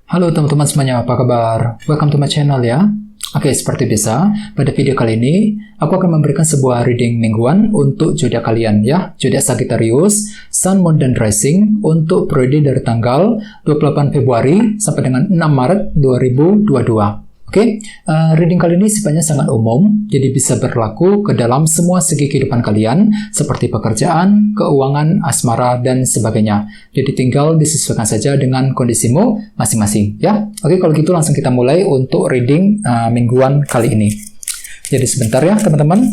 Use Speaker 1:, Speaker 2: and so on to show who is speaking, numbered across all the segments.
Speaker 1: Halo teman-teman semuanya, apa kabar? Welcome to my channel ya. Oke, seperti biasa, pada video kali ini, aku akan memberikan sebuah reading mingguan untuk zodiak kalian ya. Zodiak Sagittarius, Sun, Moon, dan Rising untuk periode dari tanggal 28 Februari sampai dengan 6 Maret 2022. Oke, reading kali ini sifatnya sangat umum, jadi bisa berlaku ke dalam semua segi kehidupan kalian, seperti pekerjaan, keuangan, asmara, dan sebagainya. Jadi tinggal disesuaikan saja dengan kondisimu masing-masing, ya. Oke, kalau gitu langsung kita mulai untuk reading mingguan kali ini. Jadi sebentar ya, teman-teman.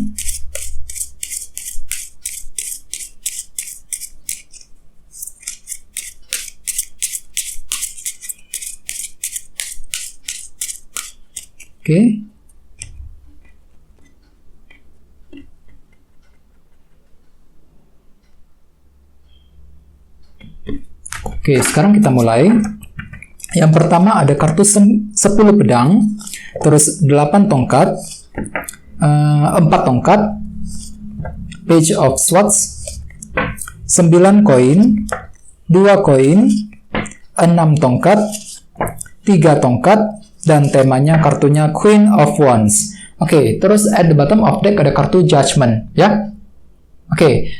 Speaker 1: Oke. Oke, sekarang kita mulai. Yang pertama ada kartu 10 pedang, terus 8 tongkat, 4 tongkat, Page of Swords, 9 koin, 2 koin, 6 tongkat, 3 tongkat, dan temanya kartunya Queen of Wands. Oke, terus at the bottom of deck ada kartu Judgment, ya. Oke.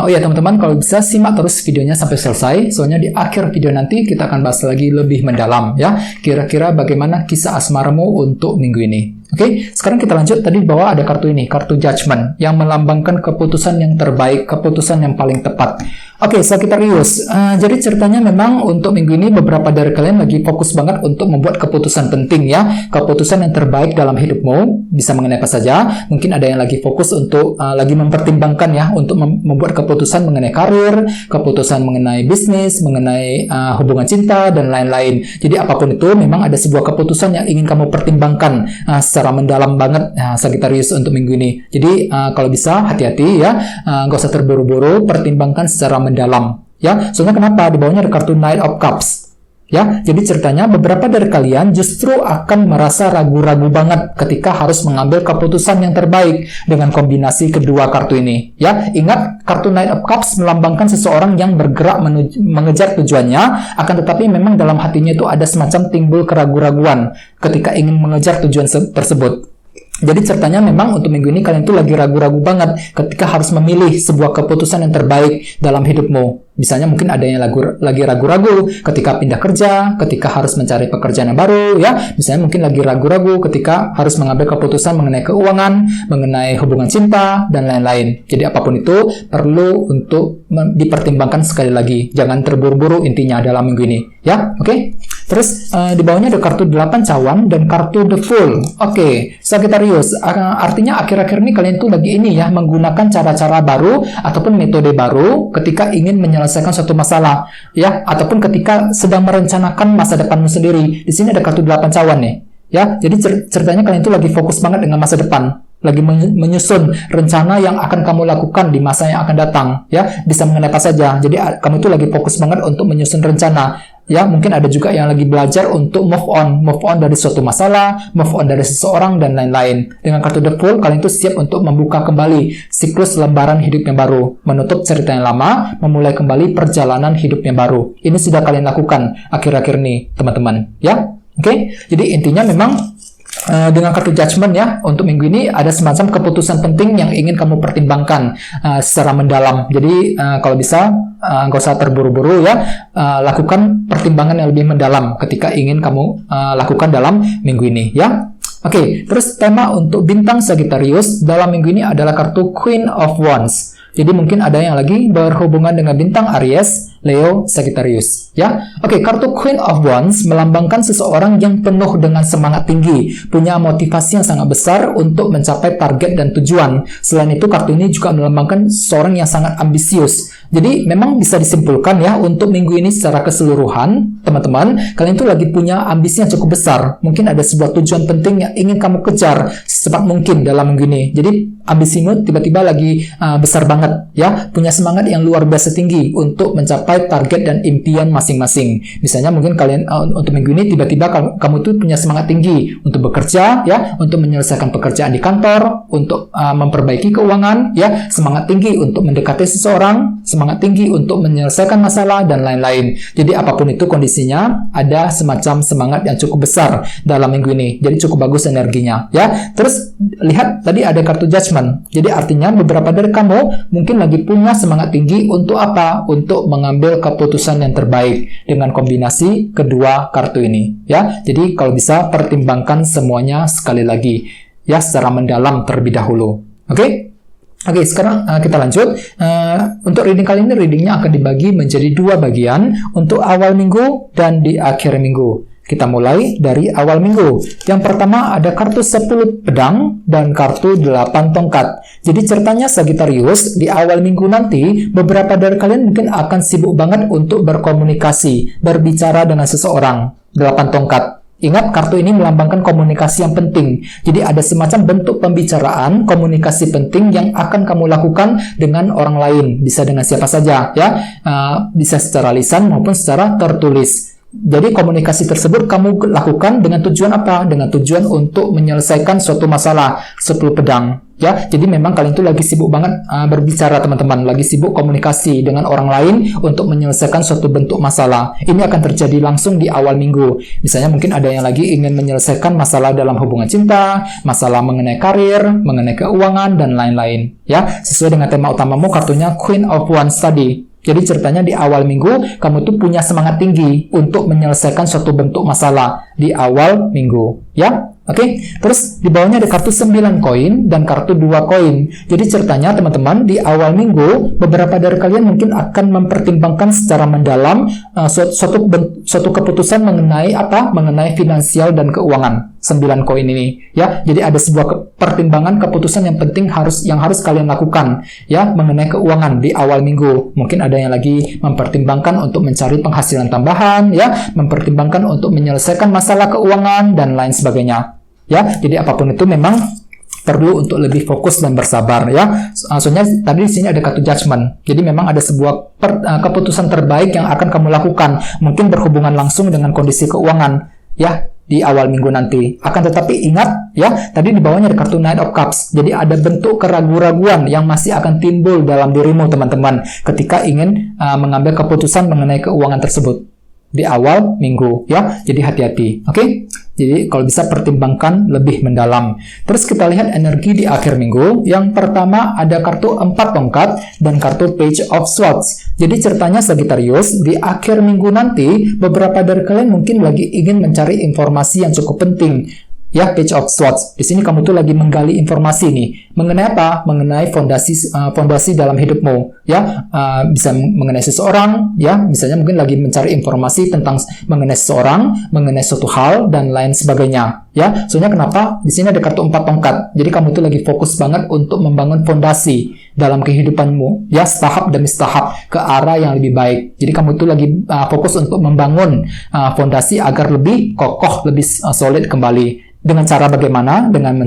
Speaker 1: Oh ya teman-teman, kalau bisa simak terus videonya sampai selesai, soalnya di akhir video nanti kita akan bahas lagi lebih mendalam, ya. Kira-kira bagaimana kisah asmaramu untuk minggu ini. Oke, sekarang kita lanjut. Tadi di bawah ada kartu ini, kartu Judgment, yang melambangkan keputusan yang terbaik, keputusan yang paling tepat. Oke, Sagittarius. Jadi ceritanya memang untuk minggu ini beberapa dari kalian lagi fokus banget untuk membuat keputusan penting ya. Keputusan yang terbaik dalam hidupmu. Bisa mengenai apa saja. Mungkin ada yang lagi fokus untuk lagi mempertimbangkan ya. Untuk membuat keputusan mengenai karir, keputusan mengenai bisnis, mengenai hubungan cinta, dan lain-lain. Jadi apapun itu memang ada sebuah keputusan yang ingin kamu pertimbangkan secara mendalam banget Sagittarius untuk minggu ini. Jadi kalau bisa hati-hati ya. Nggak usah terburu-buru, pertimbangkan secara mendalam ya. Soalnya kenapa? Di bawahnya ada kartu Knight of Cups ya. Jadi ceritanya beberapa dari kalian justru akan merasa ragu-ragu banget ketika harus mengambil keputusan yang terbaik dengan kombinasi kedua kartu ini ya. Ingat, kartu Knight of Cups melambangkan seseorang yang bergerak mengejar tujuannya, akan tetapi memang dalam hatinya itu ada semacam timbul keraguan-raguan ketika ingin mengejar tujuan tersebut. Jadi ceritanya memang untuk minggu ini kalian tuh lagi ragu-ragu banget ketika harus memilih sebuah keputusan yang terbaik dalam hidupmu. Misalnya mungkin ada yang lagi ragu-ragu ketika pindah kerja, ketika harus mencari pekerjaan yang baru, ya. Misalnya mungkin lagi ragu-ragu ketika harus mengambil keputusan mengenai keuangan, mengenai hubungan cinta, dan lain-lain. Jadi apapun itu perlu untuk dipertimbangkan sekali lagi. Jangan terburu-buru intinya dalam minggu ini, ya. Oke? Terus di bawahnya ada kartu 8 cawan dan kartu The Fool. Oke, Sagittarius, artinya akhir-akhir ini kalian tuh lagi ini ya, menggunakan cara-cara baru ataupun metode baru ketika ingin menyelesaikan suatu masalah ya, ataupun ketika sedang merencanakan masa depanmu sendiri. Di sini ada kartu 8 cawan nih ya. Jadi ceritanya kalian tuh lagi fokus banget dengan masa depan, lagi menyusun rencana yang akan kamu lakukan di masa yang akan datang ya. Bisa mengenai apa saja. Jadi kamu tuh lagi fokus banget untuk menyusun rencana ya. Mungkin ada juga yang lagi belajar untuk move on dari suatu masalah, move on dari seseorang, dan lain-lain. Dengan kartu The Fool, kalian tuh siap untuk membuka kembali siklus lembaran hidup yang baru, menutup cerita yang lama, memulai kembali perjalanan hidup yang baru. Ini sudah kalian lakukan akhir-akhir ini, teman-teman ya. Oke, jadi intinya memang dengan kartu Judgment ya, untuk minggu ini ada semacam keputusan penting yang ingin kamu pertimbangkan secara mendalam. Jadi kalau bisa nggak usah terburu-buru ya, lakukan pertimbangan yang lebih mendalam ketika ingin kamu lakukan dalam minggu ini ya. Oke, terus tema untuk bintang Sagittarius dalam minggu ini adalah kartu Queen of Wands. Jadi mungkin ada yang lagi berhubungan dengan bintang Aries, Leo, Sagittarius ya. Oke, kartu Queen of Wands melambangkan seseorang yang penuh dengan semangat tinggi, punya motivasi yang sangat besar untuk mencapai target dan tujuan. Selain itu, kartu ini juga melambangkan seseorang yang sangat ambisius. Jadi memang bisa disimpulkan ya, untuk minggu ini secara keseluruhan, teman-teman, kalian tuh lagi punya ambisi yang cukup besar. Mungkin ada sebuah tujuan penting yang ingin kamu kejar secepat mungkin dalam minggu ini. Jadi ambisimu tiba-tiba lagi besar banget, ya, punya semangat yang luar biasa tinggi untuk mencapai target dan impian masing-masing. Misalnya mungkin kalian untuk minggu ini tiba-tiba kamu tuh punya semangat tinggi untuk bekerja, ya, untuk menyelesaikan pekerjaan di kantor, untuk memperbaiki keuangan, ya, semangat tinggi untuk mendekati seseorang, semangat tinggi untuk menyelesaikan masalah dan lain-lain. Jadi apapun itu kondisinya, ada semacam semangat yang cukup besar dalam minggu ini. Jadi cukup bagus energinya, ya. Terus lihat tadi ada kartu judgment. Jadi artinya beberapa dari kamu mungkin lagi punya semangat tinggi untuk apa? Untuk mengambil keputusan yang terbaik dengan kombinasi kedua kartu ini, ya. Jadi kalau bisa pertimbangkan semuanya sekali lagi, ya, secara mendalam terlebih dahulu. Oke? Oke, sekarang kita lanjut. Untuk reading kali ini, readingnya akan dibagi menjadi 2 bagian untuk awal minggu dan di akhir minggu. Kita mulai dari awal minggu. Yang pertama ada kartu 10 pedang dan kartu 8 tongkat. Jadi ceritanya Sagittarius, di awal minggu nanti, beberapa dari kalian mungkin akan sibuk banget untuk berkomunikasi, berbicara dengan seseorang. 8 tongkat. Ingat, kartu ini melambangkan komunikasi yang penting. Jadi ada semacam bentuk pembicaraan, komunikasi penting yang akan kamu lakukan dengan orang lain. Bisa dengan siapa saja, ya. Bisa secara lisan maupun secara tertulis. Jadi komunikasi tersebut kamu lakukan dengan tujuan apa? Dengan tujuan untuk menyelesaikan suatu masalah. 10 pedang, ya. Jadi memang kalian tuh lagi sibuk banget berbicara, teman-teman. Lagi sibuk komunikasi dengan orang lain untuk menyelesaikan suatu bentuk masalah. Ini akan terjadi langsung di awal minggu. Misalnya mungkin ada yang lagi ingin menyelesaikan masalah dalam hubungan cinta, masalah mengenai karir, mengenai keuangan, dan lain-lain, ya. Sesuai dengan tema utamamu, kartunya Queen of Wands tadi. Jadi ceritanya di awal minggu, kamu tuh punya semangat tinggi untuk menyelesaikan suatu bentuk masalah di awal minggu, ya. Oke, terus di bawahnya ada kartu 9 koin dan kartu 2 koin. Jadi ceritanya teman-teman, di awal minggu, beberapa dari kalian mungkin akan mempertimbangkan secara mendalam suatu keputusan mengenai apa? Mengenai finansial dan keuangan. 9 koin ini, ya. Jadi ada sebuah pertimbangan keputusan yang penting yang harus kalian lakukan, ya, mengenai keuangan di awal minggu. Mungkin ada yang lagi mempertimbangkan untuk mencari penghasilan tambahan, ya, mempertimbangkan untuk menyelesaikan masalah keuangan dan lain sebagainya. Ya, jadi apapun itu memang perlu untuk lebih fokus dan bersabar, ya. Soalnya tadi di sini ada kartu judgment. Jadi memang ada sebuah keputusan terbaik yang akan kamu lakukan, mungkin berhubungan langsung dengan kondisi keuangan, ya, di awal minggu nanti. Akan tetapi ingat, ya, tadi di bawahnya ada kartu Knight of Cups. Jadi ada bentuk keraguan-raguan yang masih akan timbul dalam dirimu, teman-teman, ketika ingin mengambil keputusan mengenai keuangan tersebut di awal minggu, ya. Jadi hati-hati, oke? Jadi kalau bisa pertimbangkan lebih mendalam. Terus kita lihat energi di akhir minggu. Yang pertama ada kartu 4 tongkat dan kartu Page of Swords. Jadi ceritanya Sagittarius, di akhir minggu nanti beberapa dari kalian mungkin lagi ingin mencari informasi yang cukup penting. Ya, Page of Swords. Di sini kamu tuh lagi menggali informasi nih. Mengenai apa? Mengenai fondasi dalam hidupmu. Ya, bisa mengenai seseorang. Ya, misalnya mungkin lagi mencari informasi tentang mengenai seseorang, mengenai suatu hal dan lain sebagainya. Ya, soalnya kenapa? Di sini ada kartu 4 tongkat. Jadi kamu tuh lagi fokus banget untuk membangun fondasi dalam kehidupanmu. Ya, setahap demi setahap ke arah yang lebih baik. Jadi kamu tuh lagi fokus untuk membangun fondasi agar lebih kokoh, lebih solid kembali. Dengan cara bagaimana? Dengan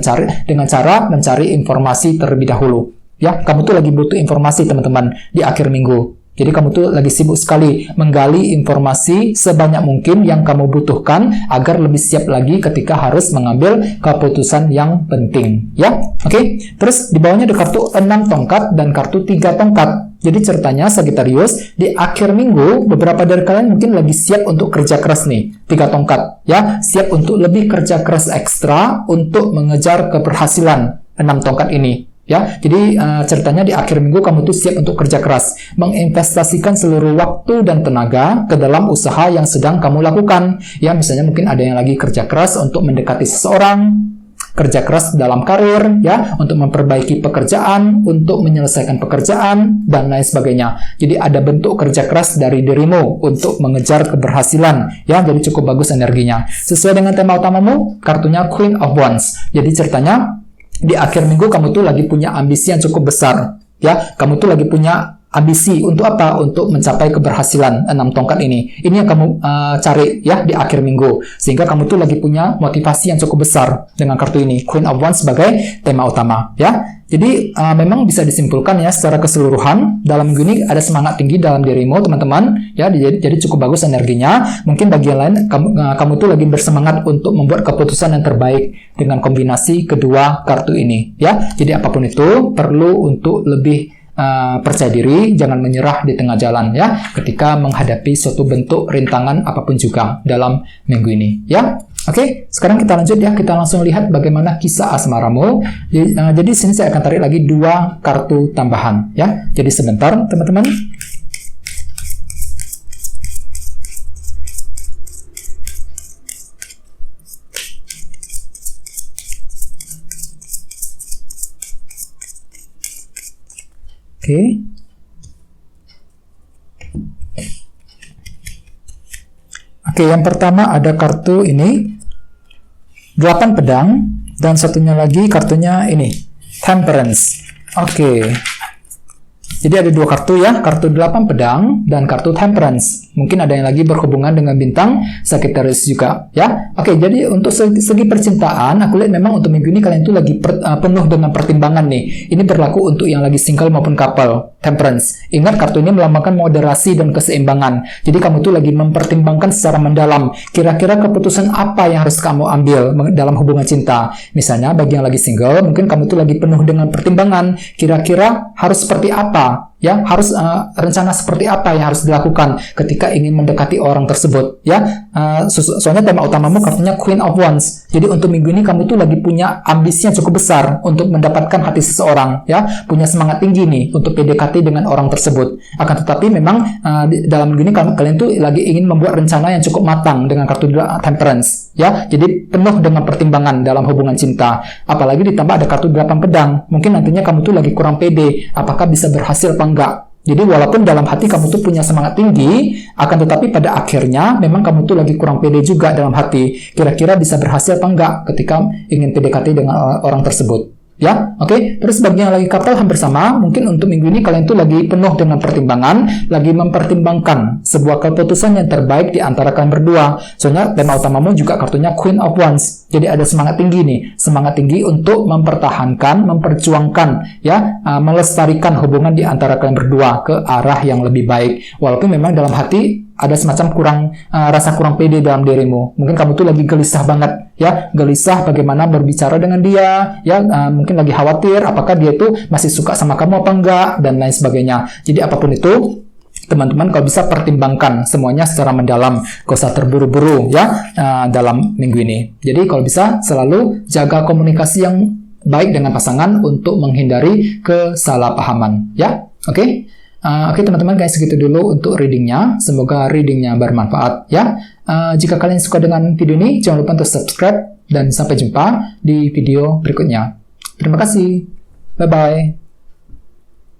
Speaker 1: cara mencari informasi terlebih dahulu. Ya, kamu tuh lagi butuh informasi, teman-teman, di akhir minggu. Jadi kamu tuh lagi sibuk sekali menggali informasi sebanyak mungkin yang kamu butuhkan agar lebih siap lagi ketika harus mengambil keputusan yang penting. Ya, oke. Terus di bawahnya ada kartu 6 tongkat dan kartu 3 tongkat. Jadi ceritanya Sagittarius, di akhir minggu beberapa dari kalian mungkin lagi siap untuk kerja keras nih. 3 tongkat, ya, siap untuk lebih kerja keras ekstra untuk mengejar keberhasilan 6 tongkat ini. Ya, jadi ceritanya di akhir minggu kamu tuh siap untuk kerja keras, menginvestasikan seluruh waktu dan tenaga ke dalam usaha yang sedang kamu lakukan. Ya, misalnya mungkin ada yang lagi kerja keras untuk mendekati seseorang, kerja keras dalam karir, ya, untuk memperbaiki pekerjaan, untuk menyelesaikan pekerjaan, dan lain sebagainya. Jadi ada bentuk kerja keras dari dirimu untuk mengejar keberhasilan, ya, jadi cukup bagus energinya. Sesuai dengan tema utamamu, kartunya Queen of Wands. Jadi ceritanya, di akhir minggu kamu tuh lagi punya ambisi yang cukup besar, ya, kamu tuh lagi punya ambisi untuk apa? Untuk mencapai keberhasilan 6 tongkat ini. Ini yang kamu cari ya di akhir minggu. Sehingga kamu tuh lagi punya motivasi yang cukup besar dengan kartu ini, Queen of Wands sebagai tema utama ya. Jadi memang bisa disimpulkan ya secara keseluruhan dalam minggu ini ada semangat tinggi dalam dirimu teman-teman ya. Jadi cukup bagus energinya. Mungkin bagi yang lain kamu tuh lagi bersemangat untuk membuat keputusan yang terbaik dengan kombinasi kedua kartu ini ya. Jadi apapun itu perlu untuk lebih percaya diri, jangan menyerah di tengah jalan ya ketika menghadapi suatu bentuk rintangan apapun juga dalam minggu ini ya. Oke, sekarang kita lanjut ya, kita langsung lihat bagaimana kisah asmaramu. Jadi sini saya akan tarik lagi 2 kartu tambahan ya. Jadi sebentar teman-teman. Oke, yang pertama ada kartu ini 8 pedang dan satunya lagi kartunya ini Temperance. Oke. Jadi ada 2 kartu ya, kartu 8 pedang dan kartu Temperance. Mungkin ada yang lagi berhubungan dengan bintang Sagittarius juga ya. Oke, jadi untuk segi percintaan aku lihat memang untuk minggu ini kalian itu lagi penuh dengan pertimbangan nih. Ini berlaku untuk yang lagi single maupun couple. Temperance. Ingat kartu ini melambangkan moderasi dan keseimbangan. Jadi kamu tuh lagi mempertimbangkan secara mendalam kira-kira keputusan apa yang harus kamu ambil dalam hubungan cinta. Misalnya bagi yang lagi single, mungkin kamu tuh lagi penuh dengan pertimbangan kira-kira harus seperti apa ya, harus rencana seperti apa yang harus dilakukan ketika ingin mendekati orang tersebut ya. Soalnya tema utamamu kartunya Queen of Wands. Jadi untuk minggu ini kamu tuh lagi punya ambisi yang cukup besar untuk mendapatkan hati seseorang ya, punya semangat tinggi nih untuk PDKT dengan orang tersebut. Akan tetapi memang dalam minggu ini kalian tuh lagi ingin membuat rencana yang cukup matang dengan kartu Temperance ya. Jadi penuh dengan pertimbangan dalam hubungan cinta. Apalagi ditambah ada kartu 8 pedang. Mungkin nantinya kamu tuh lagi kurang pede apakah bisa berhasil apa enggak. Jadi walaupun dalam hati kamu tuh punya semangat tinggi, akan tetapi pada akhirnya memang kamu tuh lagi kurang pede juga dalam hati. Kira-kira bisa berhasil apa enggak ketika ingin PDKT dengan orang tersebut. Ya, oke. Terus bagi yang lagi couple hampir sama, mungkin untuk minggu ini kalian tuh lagi penuh dengan pertimbangan, lagi mempertimbangkan sebuah keputusan yang terbaik di antara kalian berdua. Soalnya tema utamamu juga kartunya Queen of Wands. Jadi ada semangat tinggi nih, semangat tinggi untuk mempertahankan, memperjuangkan, ya, melestarikan hubungan di antara kalian berdua ke arah yang lebih baik. Walaupun memang dalam hati ada semacam rasa kurang pede dalam dirimu. Mungkin kamu tuh lagi gelisah banget, ya, gelisah bagaimana berbicara dengan dia, ya, mungkin lagi khawatir apakah dia tuh masih suka sama kamu apa enggak, dan lain sebagainya. Jadi apapun itu, teman-teman kalau bisa pertimbangkan semuanya secara mendalam, gak usah terburu-buru ya dalam minggu ini. Jadi kalau bisa selalu jaga komunikasi yang baik dengan pasangan untuk menghindari kesalahpahaman, ya. Oke? Oke teman-teman, kayak segitu dulu untuk readingnya. Semoga readingnya bermanfaat ya. Jika kalian suka dengan video ini, jangan lupa untuk subscribe dan sampai jumpa di video berikutnya. Terima kasih. Bye-bye.